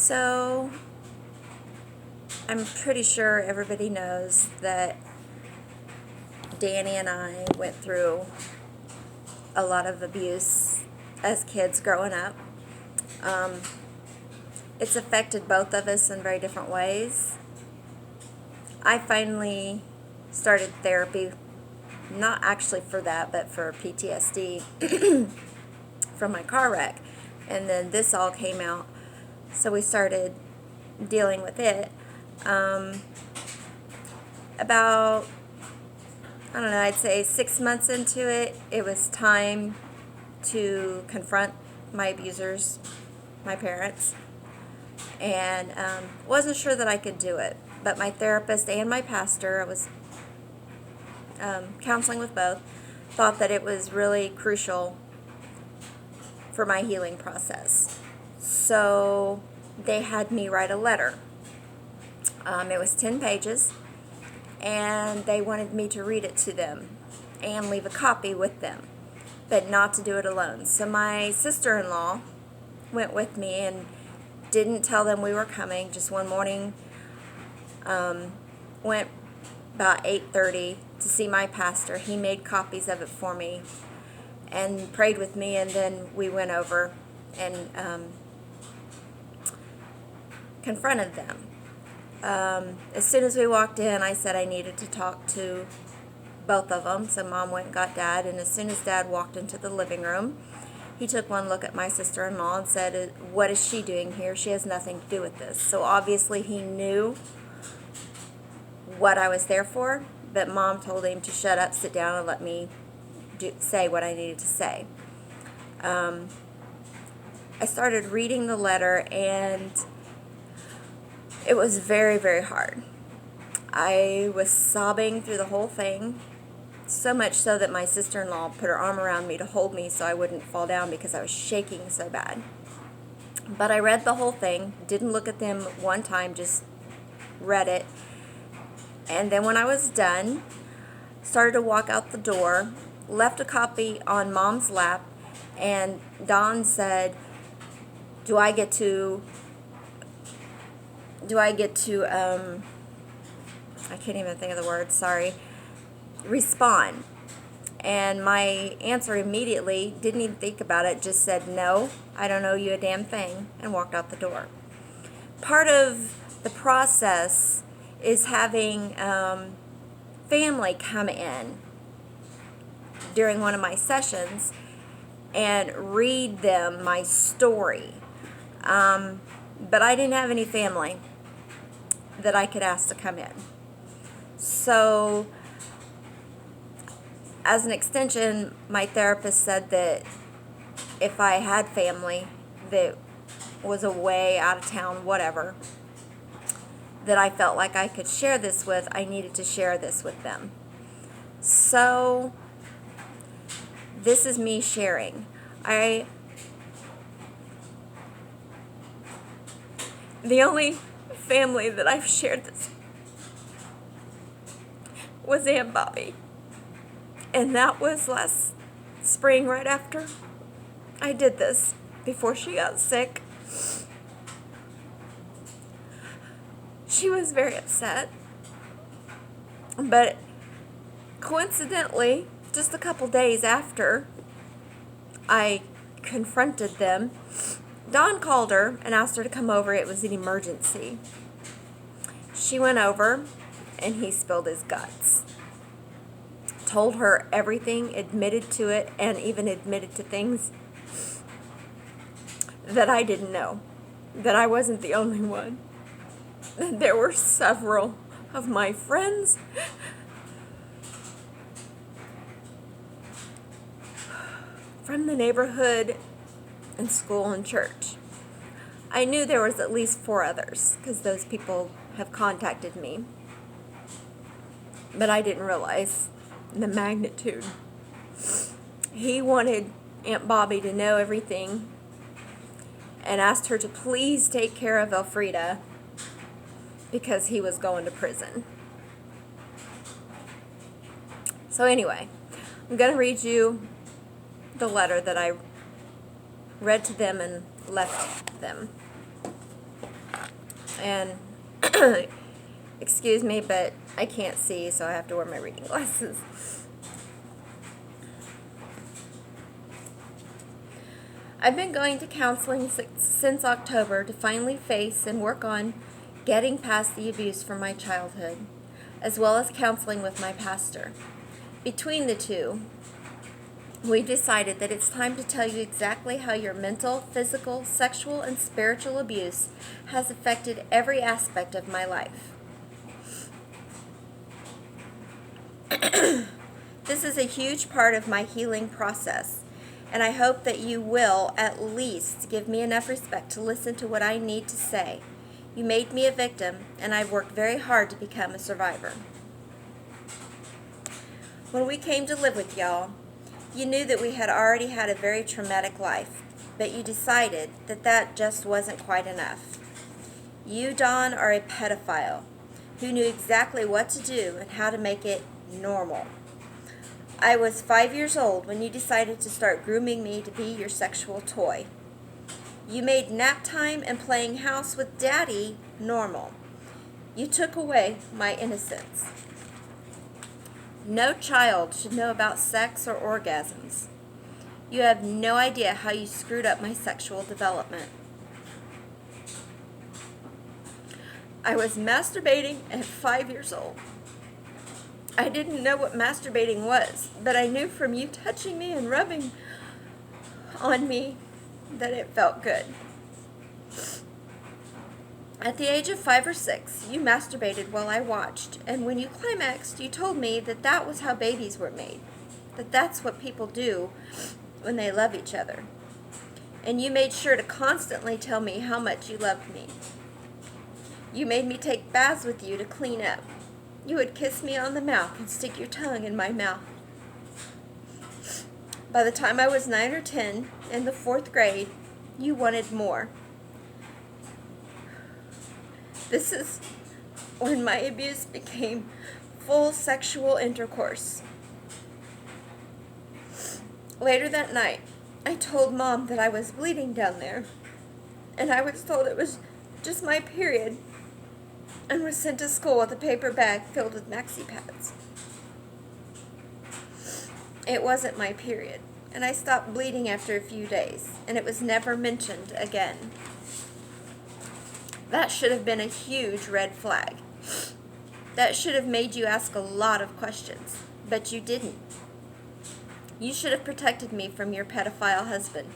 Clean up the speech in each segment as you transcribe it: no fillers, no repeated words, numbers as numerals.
So, I'm pretty sure everybody knows that Danny and I went through a lot of abuse as kids growing up. Um, it's affected both of us in very different ways. I finally started therapy, not actually for that, but for PTSD from my car wreck. And then this all came out. So we started dealing with it. About, I don't know, I'd say 6 months into it, it was time to confront my abusers, my parents, and wasn't sure that I could do it. But my therapist and my pastor, I was counseling with both, thought that it was really crucial for my healing process. So they had me write a letter. It was 10 pages, and they wanted me to read it to them and leave a copy with them, but not to do it alone. So my sister-in-law went with me and didn't tell them we were coming. Just one morning, went about 8:30 to see my pastor. He made copies of it for me and prayed with me, and then we went over and confronted them. As soon as we walked in, I said I needed to talk to both of them. So Mom went and got Dad, and as soon as Dad walked into the living room, he took one look at my sister-in-law and said, "What is she doing here? She has nothing to do with this." So obviously he knew what I was there for, but Mom told him to shut up, sit down, and let me say what I needed to say. I started reading the letter, and it was very, very hard. I was sobbing through the whole thing, so much so that my sister-in-law put her arm around me to hold me so I wouldn't fall down because I was shaking so bad. But I read the whole thing, didn't look at them one time, just read it. And then when I was done, started to walk out the door, left a copy on Mom's lap, and Don said, do I get to I can't even think of the word, sorry, respond. And my answer immediately, didn't even think about it, just said, "No, I don't owe you a damn thing," and walked out the door. Part of the process is having family come in during one of my sessions and read them my story. But I didn't have any family that I could ask to come in. So, as an extension, my therapist said that if I had family that was away, out of town, whatever, that I felt like I could share this with, I needed to share this with them. So, this is me sharing. The only family that I've shared this was Aunt Bobby. And that was last spring, right after I did this, before she got sick. She was very upset. But coincidentally, just a couple days after I confronted them, Don called her and asked her to come over. It was an emergency. She went over, and he spilled his guts. Told her everything, admitted to it, and even admitted to things that I didn't know. That I wasn't the only one. There were several of my friends from the neighborhood and school and church. I knew there was at least 4 others because those people have contacted me. But I didn't realize the magnitude. He wanted Aunt Bobby to know everything and asked her to please take care of Elfrida because he was going to prison. So anyway, I'm going to read you the letter that I read to them and left them. And excuse me, but I can't see, so I have to wear my reading glasses. I've been going to counseling since October to finally face and work on getting past the abuse from my childhood, as well as counseling with my pastor. Between the two, we decided that it's time to tell you exactly how your mental, physical, sexual, and spiritual abuse has affected every aspect of my life. This is a huge part of my healing process, and I hope that you will at least give me enough respect to listen to what I need to say. You made me a victim, and I've worked very hard to become a survivor. When we came to live with y'all, you knew that we had already had a very traumatic life, but you decided that that just wasn't quite enough. You, Dawn, are a pedophile who knew exactly what to do and how to make it normal. I was 5 years old when you decided to start grooming me to be your sexual toy. You made nap time and playing house with Daddy normal. You took away my innocence. No child should know about sex or orgasms. You have no idea how you screwed up my sexual development. I was masturbating at 5 years old. I didn't know what masturbating was, but I knew from you touching me and rubbing on me that it felt good. At the age of 5 or 6, you masturbated while I watched, and when you climaxed, you told me that that was how babies were made, that that's what people do when they love each other. And you made sure to constantly tell me how much you loved me. You made me take baths with you to clean up. You would kiss me on the mouth and stick your tongue in my mouth. By the time I was 9 or 10, in the 4th grade, you wanted more. This is when my abuse became full sexual intercourse. Later that night, I told Mom that I was bleeding down there, and I was told it was just my period, and was sent to school with a paper bag filled with maxi pads. It wasn't my period, and I stopped bleeding after a few days, and it was never mentioned again. That should have been a huge red flag. That should have made you ask a lot of questions, but you didn't. You should have protected me from your pedophile husband.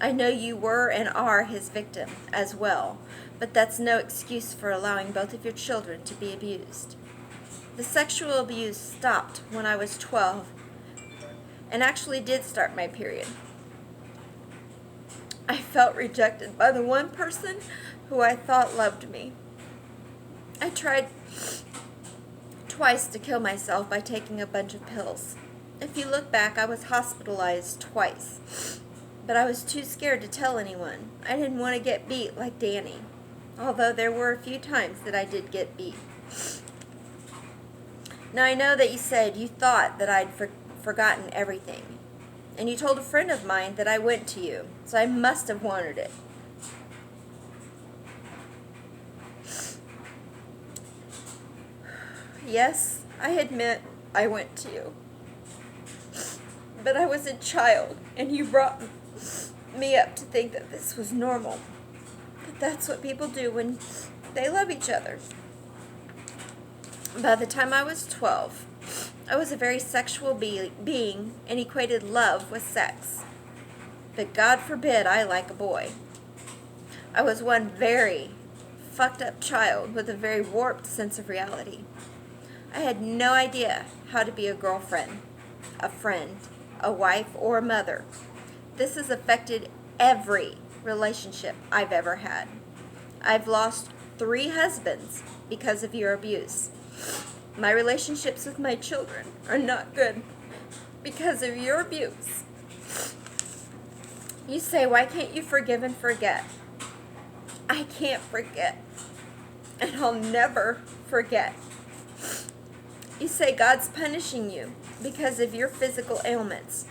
I know you were and are his victim as well, but that's no excuse for allowing both of your children to be abused. The sexual abuse stopped when I was 12 and actually did start my period. I felt rejected by the one person who I thought loved me. I tried twice to kill myself by taking a bunch of pills. If you look back, I was hospitalized twice, but I was too scared to tell anyone. I didn't want to get beat like Danny, although there were a few times that I did get beat. Now I know that you said you thought that I'd forgotten everything, and you told a friend of mine that I went to you, so I must have wanted it. Yes, I admit I went to you, but I was a child, and you brought me up to think that this was normal, that that's what people do when they love each other. By the time I was 12, I was a very sexual being and equated love with sex. But God forbid I like a boy. I was one very fucked up child with a very warped sense of reality. I had no idea how to be a girlfriend, a friend, a wife, or a mother. This has affected every relationship I've ever had. I've lost 3 husbands because of your abuse. My relationships with my children are not good because of your abuse. You say, why can't you forgive and forget? I can't forget, and I'll never forget. You say God's punishing you because of your physical ailments.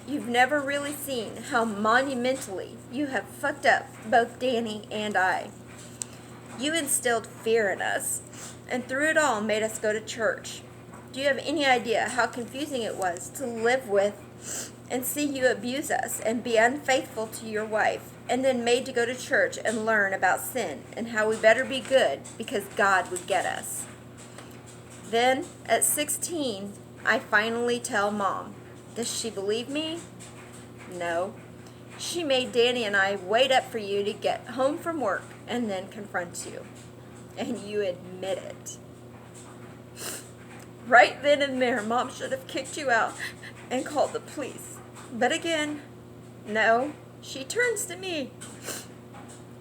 You've never really seen how monumentally you have fucked up both Danny and I. You instilled fear in us, and through it all made us go to church. Do you have any idea how confusing it was to live with and see you abuse us and be unfaithful to your wife, and then made to go to church and learn about sin and how we better be good because God would get us? Then, at 16, I finally tell Mom. Does she believe me? No. She made Danny and I wait up for you to get home from work and then confront you. And you admit it. Right then and there, Mom should have kicked you out and called the police. But again, no, she turns to me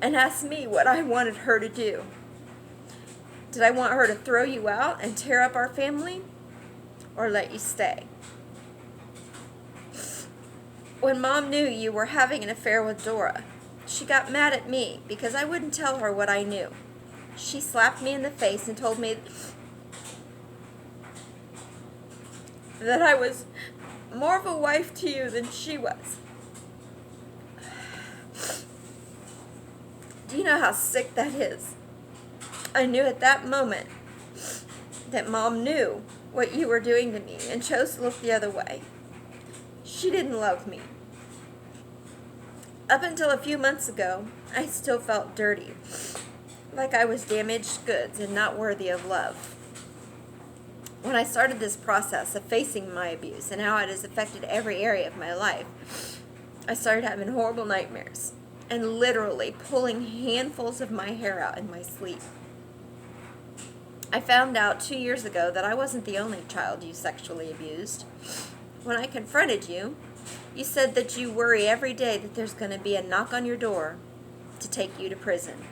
and asks me what I wanted her to do. Did I want her to throw you out and tear up our family, or let you stay? When Mom knew you were having an affair with Dora, she got mad at me because I wouldn't tell her what I knew. She slapped me in the face and told me that I was more of a wife to you than she was. Do you know how sick that is? I knew at that moment that Mom knew what you were doing to me and chose to look the other way. She didn't love me. Up until a few months ago, I still felt dirty, like I was damaged goods and not worthy of love. When I started this process of facing my abuse and how it has affected every area of my life, I started having horrible nightmares and literally pulling handfuls of my hair out in my sleep. I found out 2 years ago that I wasn't the only child you sexually abused. When I confronted you, you said that you worry every day that there's going to be a knock on your door to take you to prison.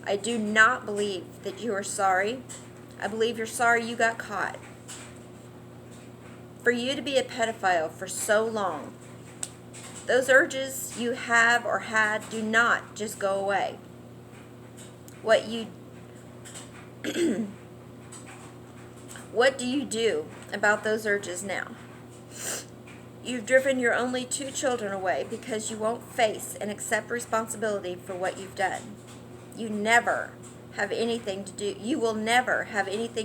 I do not believe that you are sorry. I believe you're sorry you got caught. For you to be a pedophile for so long, those urges you have or had do not just go away. What do you do about those urges now? You've driven your only 2 children away because you won't face and accept responsibility for what you've done. You will never have anything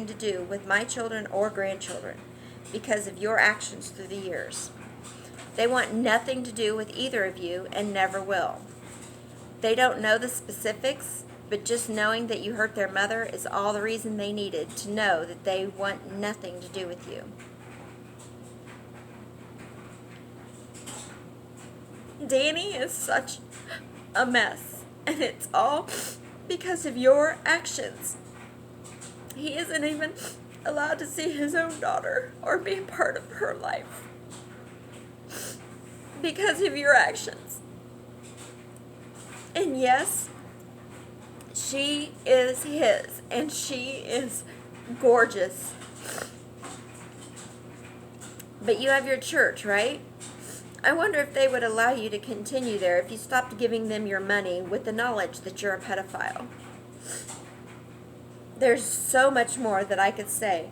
to do with my children or grandchildren because of your actions through the years. They want nothing to do with either of you and never will. They don't know the specifics, but just knowing that you hurt their mother is all the reason they needed to know that they want nothing to do with you. Danny is such a mess, and it's all because of your actions. He isn't even allowed to see his own daughter or be part of her life because of your actions. And yes, she is his, and she is gorgeous. But you have your church, right? I wonder if they would allow you to continue there if you stopped giving them your money with the knowledge that you're a pedophile. There's so much more that I could say,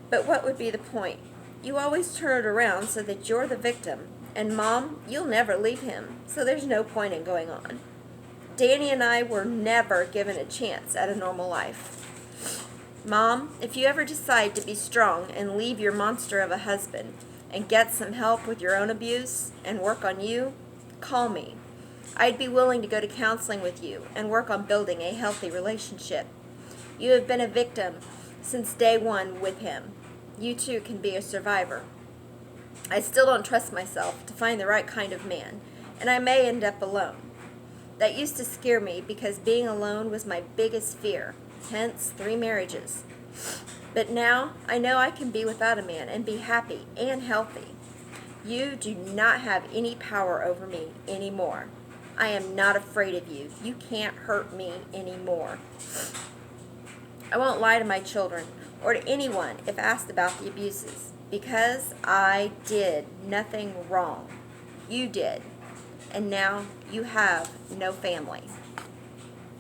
but what would be the point? You always turn it around so that you're the victim, and Mom, you'll never leave him, so there's no point in going on. Danny and I were never given a chance at a normal life. Mom, if you ever decide to be strong and leave your monster of a husband and get some help with your own abuse and work on you, call me. I'd be willing to go to counseling with you and work on building a healthy relationship. You have been a victim since day one with him. You too can be a survivor. I still don't trust myself to find the right kind of man, and I may end up alone. That used to scare me because being alone was my biggest fear, hence 3 marriages. But now I know I can be without a man and be happy and healthy. You do not have any power over me anymore. I am not afraid of you. You can't hurt me anymore. I won't lie to my children or to anyone if asked about the abuses because I did nothing wrong. You did. And now you have no family.